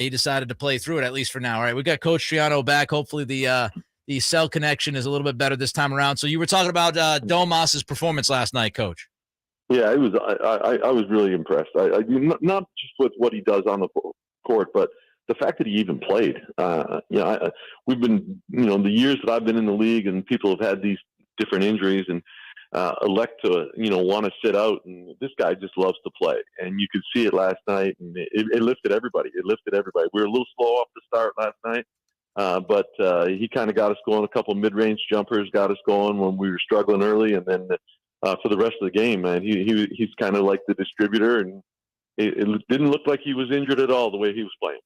He decided to play through it, at least for now. All right, we got Coach Triano back. Hopefully the cell connection is a little bit better this time around. So you were talking about Domas's performance last night, Coach. Yeah, it was. I was really impressed. Not just with what he does on the court, but the fact that he even played. We've been, the years that I've been in the league, and people have had these different injuries and elect to, want to sit out. And this guy just loves to play, and you could see it last night, and it lifted everybody. We were a little slow off the start last night, but he kind of got us going. A couple mid-range jumpers got us going when we were struggling early, and then for the rest of the game, man, he's kind of like the distributor, and it didn't look like he was injured at all the way he was playing.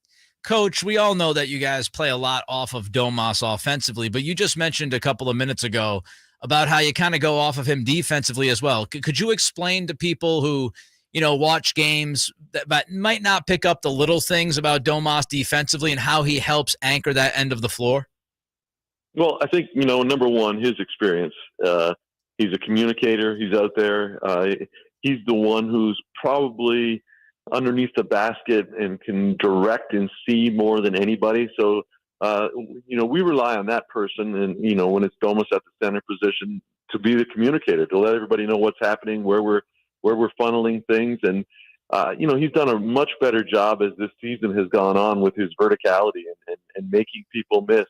Coach, we all know that you guys play a lot off of Domas offensively, but you just mentioned a couple of minutes ago about how you kind of go off of him defensively as well. Could you explain to people who, watch games that might not pick up the little things about Domas defensively and how he helps anchor that end of the floor? Well, I think, number one, his experience. He's a communicator. He's out there. He's the one who's probably underneath the basket and can direct and see more than anybody. So, we rely on that person, and, when it's Domas at the center position, to be the communicator, to let everybody know what's happening, where we're funneling things. And, he's done a much better job as this season has gone on with his verticality and making people miss.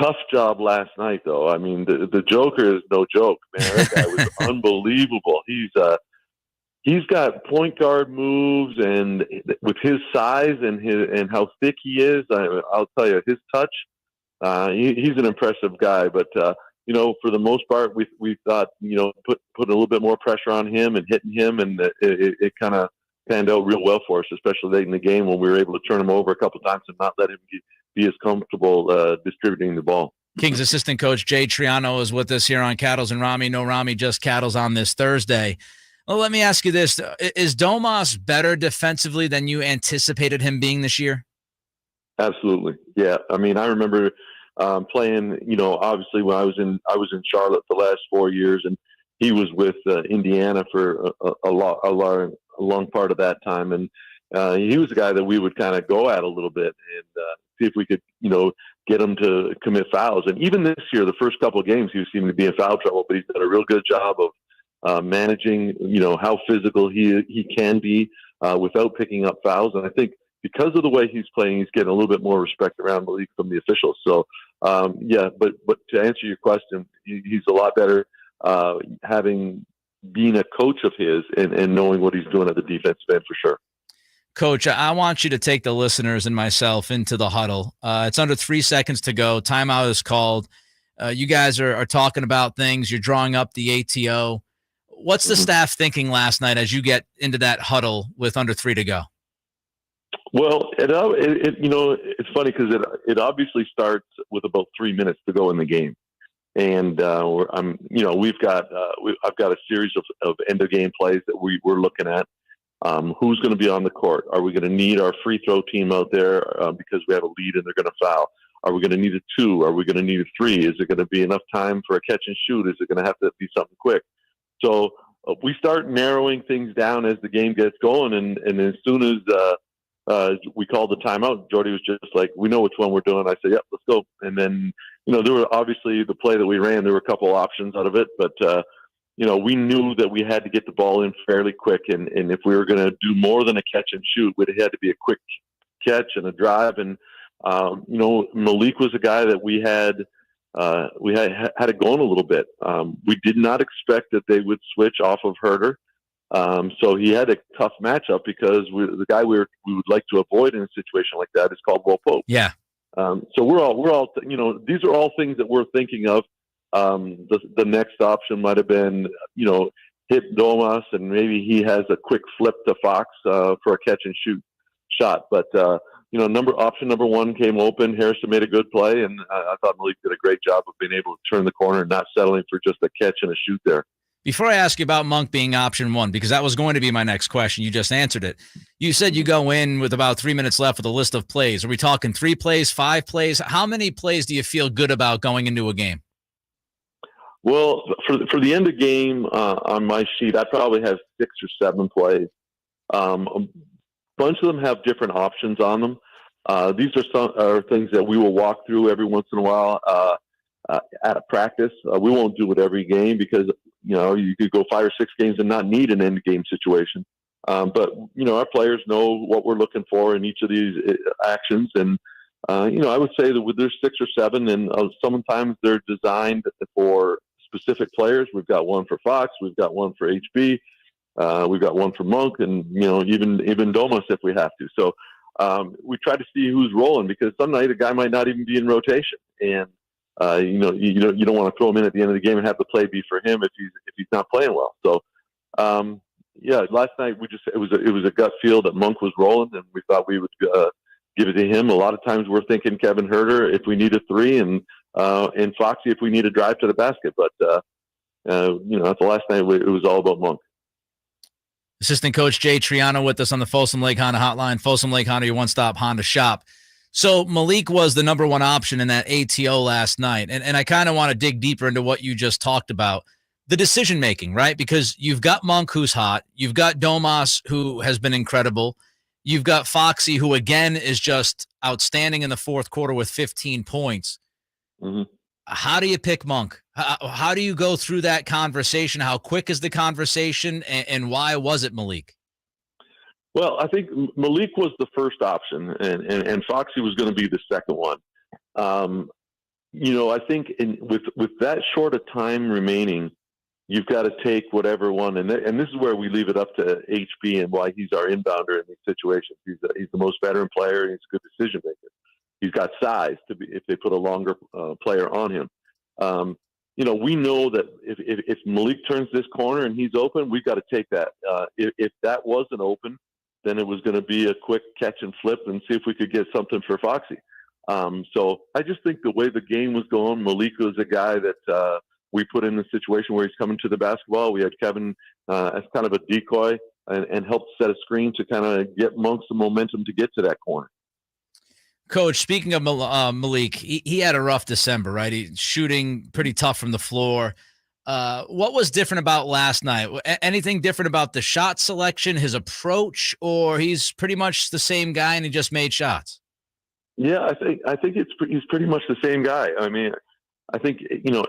Tough job last night, though. I mean, the Joker is no joke, man. That guy was unbelievable. He's got point guard moves, and with his size and how thick he is, I'll tell you, his touch. He's an impressive guy. But for the most part, we thought put a little bit more pressure on him and hitting him, and it kind of panned out real well for us, especially late in the game when we were able to turn him over a couple times and not let him be as comfortable distributing the ball. Kings assistant coach Jay Triano is with us here on Cattles and Rami. No Rami, just Cattles on this Thursday. Well, let me ask you this. Is Domas better defensively than you anticipated him being this year? Absolutely. Yeah. I mean, I remember playing, obviously when I was in Charlotte the last 4 years, and he was with Indiana for a long part of that time. And he was a guy that we would kind of go at a little bit and see if we could, get him to commit fouls. And even this year, the first couple of games, he was seeming to be in foul trouble, but he's done a real good job of managing, how physical he can be without picking up fouls. And I think because of the way he's playing, he's getting a little bit more respect around the league from the officials. So, but to answer your question, he's a lot better being a coach of his and knowing what he's doing at the defensive end for sure. Coach, I want you to take the listeners and myself into the huddle. It's under 3 seconds to go. Timeout is called. You guys are talking about things. You're drawing up the ATO. What's the staff thinking last night as you get into that huddle with under 3 to go? Well, it's funny because it obviously starts with about 3 minutes to go in the game, and I've got a series of end of game plays that we're looking at. Who's going to be on the court? Are we going to need our free throw team out there because we have a lead and they're going to foul? Are we going to need a 2? Are we going to need a 3? Is it going to be enough time for a catch and shoot? Is it going to have to be something quick? So we start narrowing things down as the game gets going, and as soon as we called the timeout, Jordy was just like, "We know which one we're doing." I said, "Yep, let's go." And then there were obviously the play that we ran. There were a couple options out of it, but we knew that we had to get the ball in fairly quick, and if we were going to do more than a catch and shoot, it had to be a quick catch and a drive. And Malik was a guy that we had it going a little bit. We did not expect that they would switch off of Herter, so he had a tough matchup because the guy we would like to avoid in a situation like that is called Will Pope. Yeah. So we're all these are all things that we're thinking of. The next option might have been, hit Domas and maybe he has a quick flip to Fox for a catch and shoot shot. But, option number 1 came open. Harrison made a good play, and I thought Malik did a great job of being able to turn the corner and not settling for just a catch and a shoot there. Before I ask you about Monk being option 1, because that was going to be my next question, you just answered it. You said you go in with about 3 minutes left with a list of plays. Are we talking 3 plays, 5 plays? How many plays do you feel good about going into a game? Well, for the end of game on my sheet, I probably have 6 or 7 plays. A bunch of them have different options on them. These are things that we will walk through every once in a while at a practice. We won't do it every game because you could go 5 or 6 games and not need an end game situation. But our players know what we're looking for in each of these actions, and I would say that there's 6 or 7, and sometimes they're designed for specific players. We've got one for Fox, we've got one for HB, we've got one for Monk, and even Domas if we have to. So we try to see who's rolling, because some night a guy might not even be in rotation, and you don't want to throw him in at the end of the game and have the play be for him if he's not playing well. So last night it was a gut feel that Monk was rolling, and we thought we would give it to him. A lot of times we're thinking Kevin Herter if we need a 3, and Foxy if we need a drive to the basket. But at the last night it was all about Monk. Assistant coach Jay Triano with us on the Folsom Lake Honda hotline. Folsom Lake Honda, your one-stop Honda shop. So Malik was the number 1 option in that ATO last night. And I kind of want to dig deeper into what you just talked about. The decision-making, right? Because you've got Monk, who's hot. You've got Domas, who has been incredible. You've got Foxy, who, again, is just outstanding in the fourth quarter with 15 points. Mm-hmm. How do you pick Monk? How do you go through that conversation? How quick is the conversation, and why was it Malik? Well, I think Malik was the first option, and Foxy was going to be the second one. I think with that short a time remaining, you've got to take whatever one, and this is where we leave it up to HB and why he's our inbounder in these situations. He's the most veteran player, and he's a good decision maker. He's got size to be if they put a longer player on him. We know that if Malik turns this corner and he's open, we've got to take that. If that wasn't open, then it was going to be a quick catch and flip and see if we could get something for Foxy. So I just think the way the game was going, Malik was a guy that we put in the situation where he's coming to the basketball. We had Kevin as kind of a decoy and helped set a screen to kind of get Monk some momentum to get to that corner. Coach, speaking of Malik, he had a rough December, right? He's shooting pretty tough from the floor. What was different about last night? Anything different about the shot selection, his approach, or he's pretty much the same guy and he just made shots? Yeah, I think he's pretty much the same guy. I mean, I think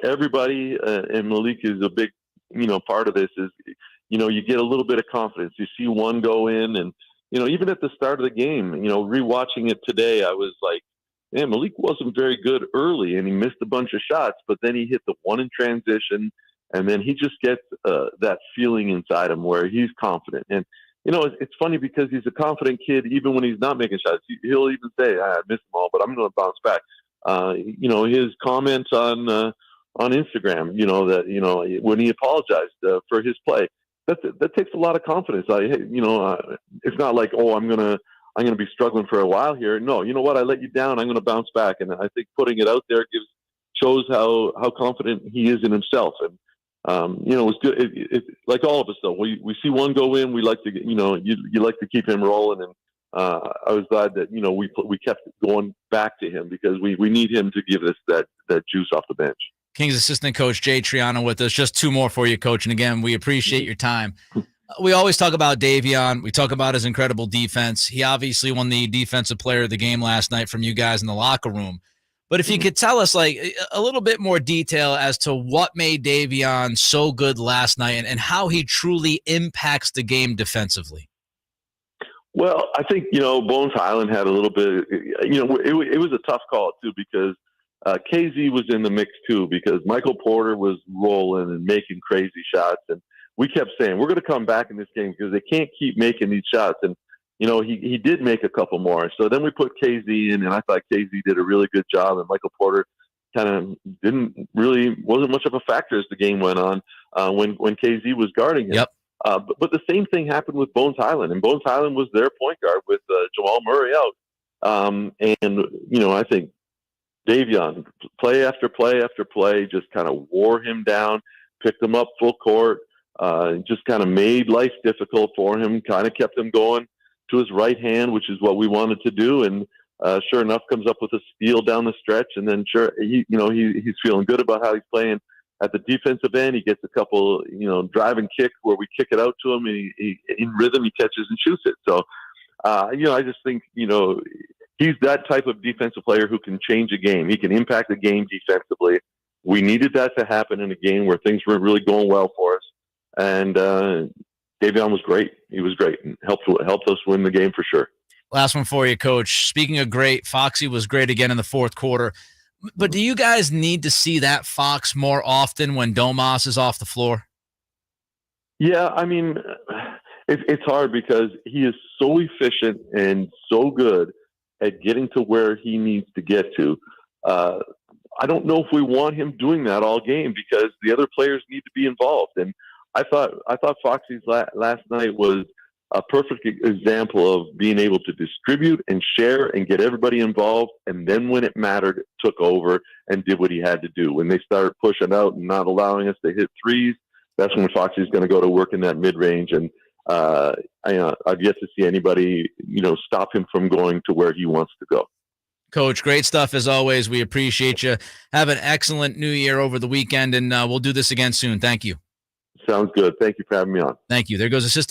everybody and Malik is a big part of this. Is you get a little bit of confidence. You see one go in, and even at the start of the game, rewatching it today, I was like, man, Malik wasn't very good early, and he missed a bunch of shots, but then he hit the one in transition, and then he just gets that feeling inside him where he's confident. And, it's funny because he's a confident kid even when he's not making shots. He'll even say, I missed them all, but I'm going to bounce back. His comments on Instagram, that, when he apologized for his play, that takes a lot of confidence. It's not like, I'm going to be struggling for a while here. No, you know what? I let you down. I'm going to bounce back. And I think putting it out there shows how confident he is in himself. And, it's good. It's like all of us though. We see one go in, we like to, you like to keep him rolling. And, I was glad that, we kept going back to him because we need him to give us that juice off the bench. Kings assistant coach Jay Triano with us. Just 2 more for you, coach. And again, we appreciate your time. We always talk about Davion. We talk about his incredible defense. He obviously won the defensive player of the game last night from you guys in the locker room. But if you could tell us like a little bit more detail as to what made Davion so good last night and how he truly impacts the game defensively. Well, I think, Bones Highland had a little bit, it was a tough call too, because KZ was in the mix too, because Michael Porter was rolling and making crazy shots. And we kept saying, we're going to come back in this game because they can't keep making these shots. And, he did make a couple more. So then we put KZ in, and I thought KZ did a really good job. And Michael Porter kind of wasn't much of a factor as the game went on when KZ was guarding him. Yep. But the same thing happened with Bones Highland, and Bones Highland was their point guard with Jamal Murray out. I think Davion, play after play after play, just kind of wore him down, picked him up full court, just kind of made life difficult for him, kind of kept him going to his right hand, which is what we wanted to do. And sure enough, comes up with a steal down the stretch. And then he's feeling good about how he's playing at the defensive end. He gets a couple, driving kicks where we kick it out to him, and he in rhythm, he catches and shoots it. So, I just think, he's that type of defensive player who can change a game. He can impact the game defensively. We needed that to happen in a game where things weren't really going well for us. And Davion was great. He was great and helped us win the game for sure. Last one for you, Coach. Speaking of great, Foxy was great again in the fourth quarter. But do you guys need to see that Fox more often when Domas is off the floor? Yeah, I mean, it's hard because he is so efficient and so good at getting to where he needs to get to. I don't know if we want him doing that all game because the other players need to be involved. And I thought Foxy's last night was a perfect example of being able to distribute and share and get everybody involved. And then when it mattered, took over and did what he had to do. When they started pushing out and not allowing us to hit threes, that's when Foxy's going to go to work in that mid-range. And I've yet to see anybody, stop him from going to where he wants to go. Coach, great stuff as always. We appreciate you. Have an excellent New Year over the weekend, and we'll do this again soon. Thank you. Sounds good. Thank you for having me on. Thank you. There goes assistant